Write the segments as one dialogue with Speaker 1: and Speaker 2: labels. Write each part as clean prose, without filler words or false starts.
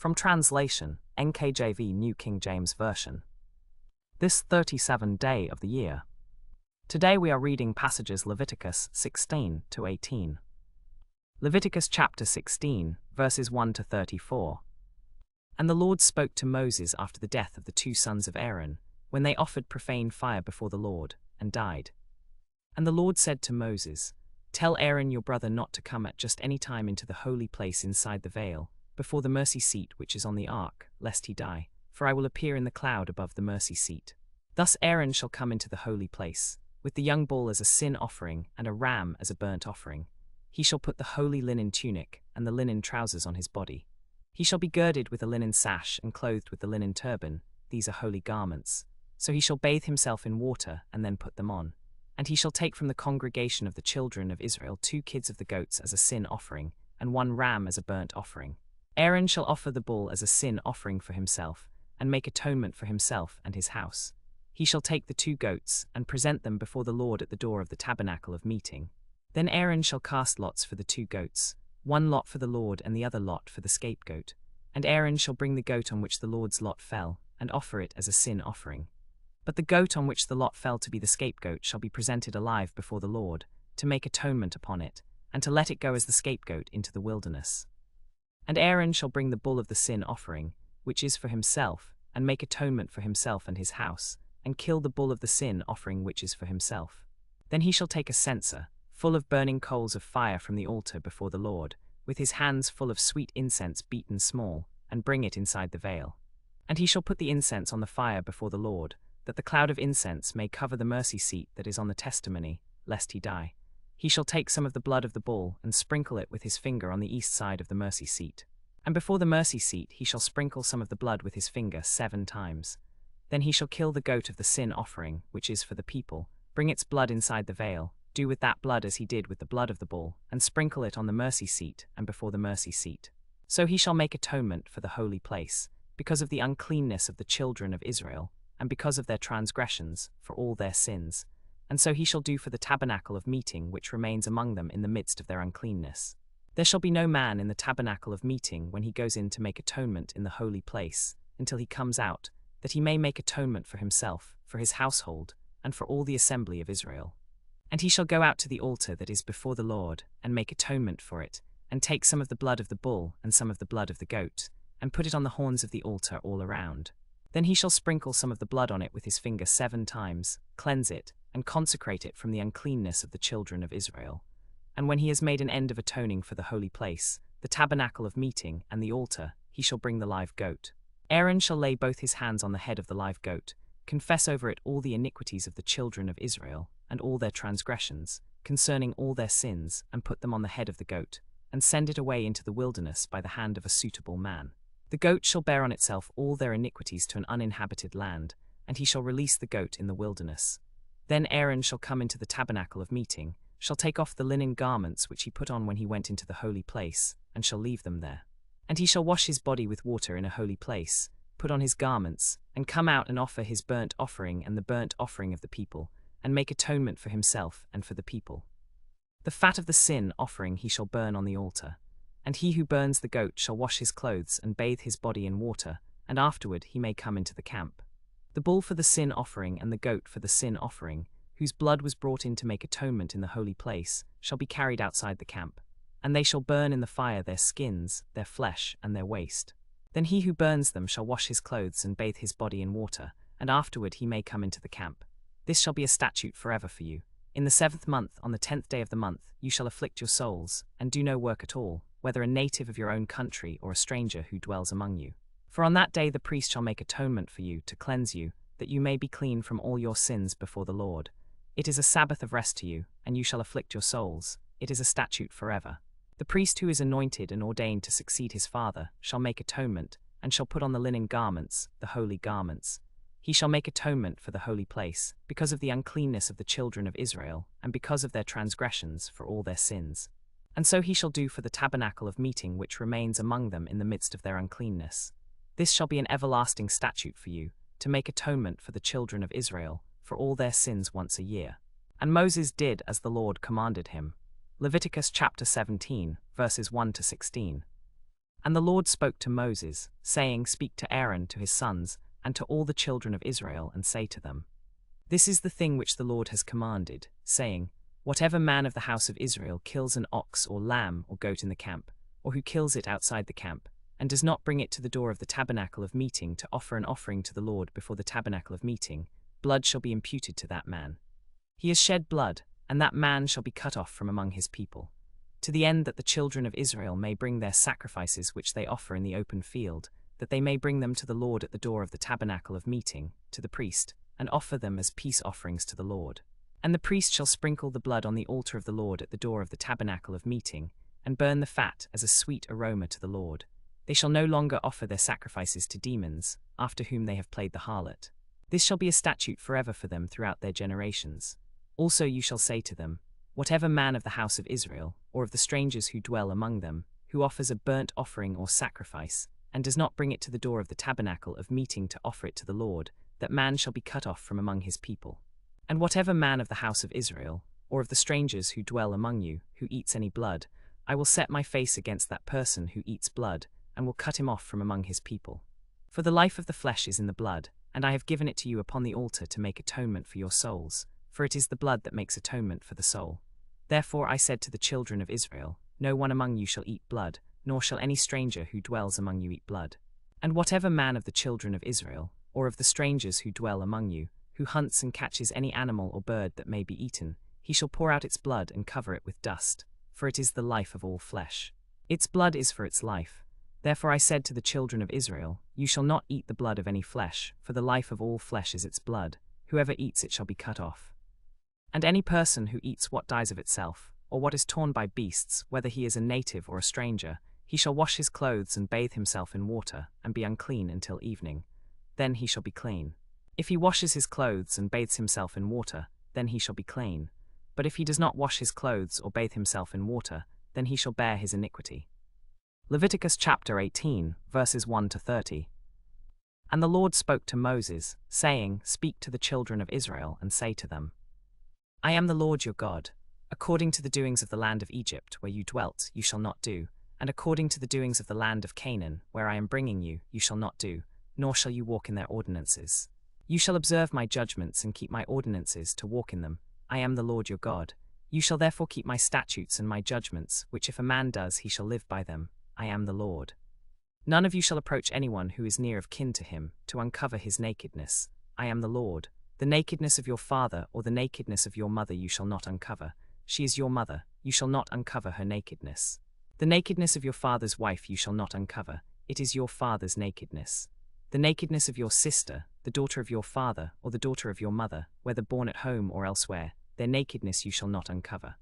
Speaker 1: From translation, NKJV New King James Version. This 37th day of the year. Today we are reading passages Leviticus 16 to 18. Leviticus chapter 16, verses 1 to 34. And the Lord spoke to Moses after the death of the two sons of Aaron, when they offered profane fire before the Lord, and died. And the Lord said to Moses, Tell Aaron your brother not to come at just any time into the holy place inside the veil, before the mercy seat which is on the ark, lest he die, for I will appear in the cloud above the mercy seat. Thus Aaron shall come into the holy place, with the young bull as a sin offering and a ram as a burnt offering. He shall put the holy linen tunic and the linen trousers on his body. He shall be girded with a linen sash and clothed with the linen turban. These are holy garments. So he shall bathe himself in water and then put them on. And he shall take from the congregation of the children of Israel 2 kids of the goats as a sin offering, and 1 ram as a burnt offering. Aaron shall offer the bull as a sin offering for himself, and make atonement for himself and his house. He shall take the 2 goats, and present them before the Lord at the door of the tabernacle of meeting. Then Aaron shall cast lots for the 2 goats, 1 lot for the Lord and the other lot for the scapegoat. And Aaron shall bring the goat on which the Lord's lot fell, and offer it as a sin offering. But the goat on which the lot fell to be the scapegoat shall be presented alive before the Lord, to make atonement upon it, and to let it go as the scapegoat into the wilderness. And Aaron shall bring the bull of the sin offering, which is for himself, and make atonement for himself and his house, and kill the bull of the sin offering which is for himself. Then he shall take a censer, full of burning coals of fire from the altar before the Lord, with his hands full of sweet incense beaten small, and bring it inside the veil. And he shall put the incense on the fire before the Lord, that the cloud of incense may cover the mercy seat that is on the testimony, lest he die. He shall take some of the blood of the bull and sprinkle it with his finger on the east side of the mercy seat. And before the mercy seat he shall sprinkle some of the blood with his finger 7 times. Then he shall kill the goat of the sin offering, which is for the people, bring its blood inside the veil, do with that blood as he did with the blood of the bull, and sprinkle it on the mercy seat and before the mercy seat. So he shall make atonement for the holy place, because of the uncleanness of the children of Israel, and because of their transgressions, for all their sins. And so he shall do for the tabernacle of meeting which remains among them in the midst of their uncleanness. There shall be no man in the tabernacle of meeting when he goes in to make atonement in the holy place, until he comes out, that he may make atonement for himself, for his household, and for all the assembly of Israel. And he shall go out to the altar that is before the Lord, and make atonement for it, and take some of the blood of the bull and some of the blood of the goat, and put it on the horns of the altar all around. Then he shall sprinkle some of the blood on it with his finger 7 times, cleanse it, and consecrate it from the uncleanness of the children of Israel. And when he has made an end of atoning for the holy place, the tabernacle of meeting, and the altar, he shall bring the live goat. Aaron shall lay both his hands on the head of the live goat, confess over it all the iniquities of the children of Israel, and all their transgressions, concerning all their sins, and put them on the head of the goat, and send it away into the wilderness by the hand of a suitable man. The goat shall bear on itself all their iniquities to an uninhabited land, and he shall release the goat in the wilderness. Then Aaron shall come into the tabernacle of meeting, shall take off the linen garments which he put on when he went into the holy place, and shall leave them there. And he shall wash his body with water in a holy place, put on his garments, and come out and offer his burnt offering and the burnt offering of the people, and make atonement for himself and for the people. The fat of the sin offering he shall burn on the altar. And he who burns the goat shall wash his clothes and bathe his body in water, and afterward he may come into the camp. The bull for the sin offering and the goat for the sin offering, whose blood was brought in to make atonement in the holy place, shall be carried outside the camp. And they shall burn in the fire their skins, their flesh, and their waste. Then he who burns them shall wash his clothes and bathe his body in water, and afterward he may come into the camp. This shall be a statute forever for you. In the 7th month, on the 10th day of the month, you shall afflict your souls, and do no work at all, whether a native of your own country or a stranger who dwells among you. For on that day the priest shall make atonement for you, to cleanse you, that you may be clean from all your sins before the Lord. It is a Sabbath of rest to you, and you shall afflict your souls. It is a statute forever. The priest who is anointed and ordained to succeed his father shall make atonement, and shall put on the linen garments, the holy garments. He shall make atonement for the holy place, because of the uncleanness of the children of Israel, and because of their transgressions, for all their sins. And so he shall do for the tabernacle of meeting which remains among them in the midst of their uncleanness. This shall be an everlasting statute for you, to make atonement for the children of Israel, for all their sins once a year. And Moses did as the Lord commanded him. Leviticus chapter 17, verses 1 to 16. And the Lord spoke to Moses, saying, Speak to Aaron, to his sons, and to all the children of Israel, and say to them, This is the thing which the Lord has commanded, saying, Whatever man of the house of Israel kills an ox or lamb or goat in the camp, or who kills it outside the camp, and does not bring it to the door of the tabernacle of meeting to offer an offering to the Lord before the tabernacle of meeting, blood shall be imputed to that man. He has shed blood, and that man shall be cut off from among his people, to the end that the children of Israel may bring their sacrifices which they offer in the open field, that they may bring them to the Lord at the door of the tabernacle of meeting, to the priest, and offer them as peace offerings to the Lord. And the priest shall sprinkle the blood on the altar of the Lord at the door of the tabernacle of meeting, and burn the fat as a sweet aroma to the Lord. They shall no longer offer their sacrifices to demons, after whom they have played the harlot. This shall be a statute forever for them throughout their generations. Also you shall say to them, Whatever man of the house of Israel, or of the strangers who dwell among them, who offers a burnt offering or sacrifice, and does not bring it to the door of the tabernacle of meeting to offer it to the Lord, that man shall be cut off from among his people. And whatever man of the house of Israel, or of the strangers who dwell among you, who eats any blood, I will set my face against that person who eats blood, and will cut him off from among his people. For the life of the flesh is in the blood, and I have given it to you upon the altar to make atonement for your souls, for it is the blood that makes atonement for the soul. Therefore I said to the children of Israel, No one among you shall eat blood, nor shall any stranger who dwells among you eat blood. And whatever man of the children of Israel, or of the strangers who dwell among you, who hunts and catches any animal or bird that may be eaten, he shall pour out its blood and cover it with dust, for it is the life of all flesh. Its blood is for its life. Therefore I said to the children of Israel, You shall not eat the blood of any flesh, for the life of all flesh is its blood. Whoever eats it shall be cut off. And any person who eats what dies of itself, or what is torn by beasts, whether he is a native or a stranger, he shall wash his clothes and bathe himself in water, and be unclean until evening. Then he shall be clean. If he washes his clothes and bathes himself in water, then he shall be clean. But if he does not wash his clothes or bathe himself in water, then he shall bear his iniquity. Leviticus chapter 18, verses 1 to 30. And the Lord spoke to Moses, saying, Speak to the children of Israel, and say to them, I am the Lord your God. According to the doings of the land of Egypt, where you dwelt, you shall not do, and according to the doings of the land of Canaan, where I am bringing you, you shall not do, nor shall you walk in their ordinances. You shall observe my judgments and keep my ordinances to walk in them. I am the Lord your God. You shall therefore keep my statutes and my judgments, which if a man does, he shall live by them. I am the Lord. None of you shall approach anyone who is near of kin to him, to uncover his nakedness. I am the Lord. The nakedness of your father or the nakedness of your mother you shall not uncover. She is your mother, you shall not uncover her nakedness. The nakedness of your father's wife you shall not uncover, it is your father's nakedness. The nakedness of your sister, the daughter of your father, or the daughter of your mother, whether born at home or elsewhere, their nakedness you shall not uncover.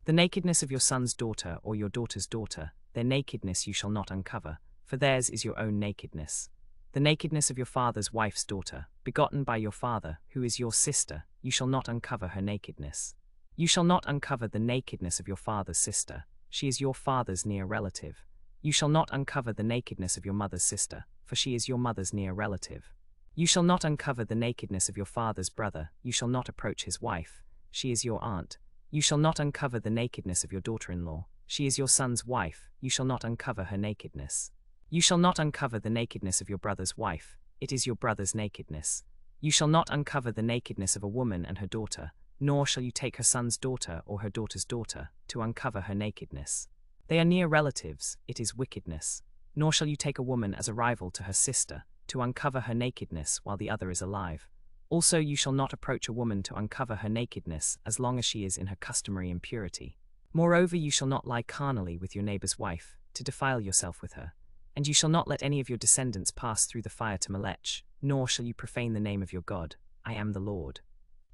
Speaker 1: The nakedness of your son's daughter or your daughter's daughter, their nakedness you shall not uncover, for theirs is your own nakedness. The nakedness of your father's wife's daughter, begotten by your father, who is your sister, you shall not uncover her nakedness. You shall not uncover the nakedness of your father's sister, she is your father's near relative. You shall not uncover the nakedness of your mother's sister, for she is your mother's near relative. You shall not uncover the nakedness of your father's brother, you shall not approach his wife, she is your aunt. You shall not uncover the nakedness of your daughter-in-law, she is your son's wife, you shall not uncover her nakedness. You shall not uncover the nakedness of your brother's wife, it is your brother's nakedness. You shall not uncover the nakedness of a woman and her daughter, nor shall you take her son's daughter or her daughter's daughter, to uncover her nakedness. They are near relatives, it is wickedness. Nor shall you take a woman as a rival to her sister, to uncover her nakedness while the other is alive. Also you shall not approach a woman to uncover her nakedness as long as she is in her customary impurity. Moreover you shall not lie carnally with your neighbor's wife, to defile yourself with her. And you shall not let any of your descendants pass through the fire to Melech, nor shall you profane the name of your God. I am the Lord.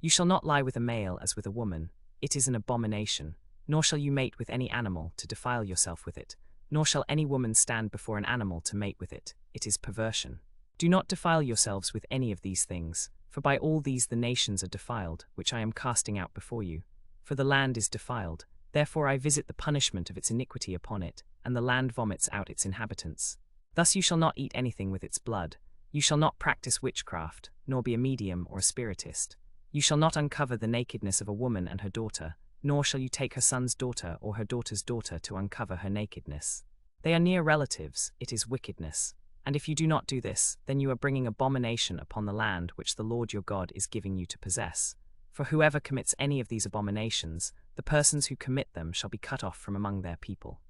Speaker 1: You shall not lie with a male as with a woman, it is an abomination. Nor shall you mate with any animal to defile yourself with it, nor shall any woman stand before an animal to mate with it, it is perversion. Do not defile yourselves with any of these things, for by all these the nations are defiled, which I am casting out before you. For the land is defiled, therefore I visit the punishment of its iniquity upon it, and the land vomits out its inhabitants. Thus you shall not eat anything with its blood. You shall not practice witchcraft, nor be a medium or a spiritist. You shall not uncover the nakedness of a woman and her daughter, nor shall you take her son's daughter or her daughter's daughter to uncover her nakedness. They are near relatives, it is wickedness. And if you do not do this, then you are bringing abomination upon the land which the Lord your God is giving you to possess. For whoever commits any of these abominations, the persons who commit them shall be cut off from among their people.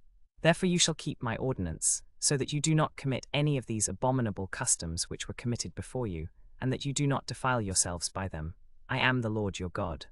Speaker 1: Therefore you shall keep my ordinance, so that you do not commit any of these abominable customs which were committed before you, and that you do not defile yourselves by them. I am the Lord your God.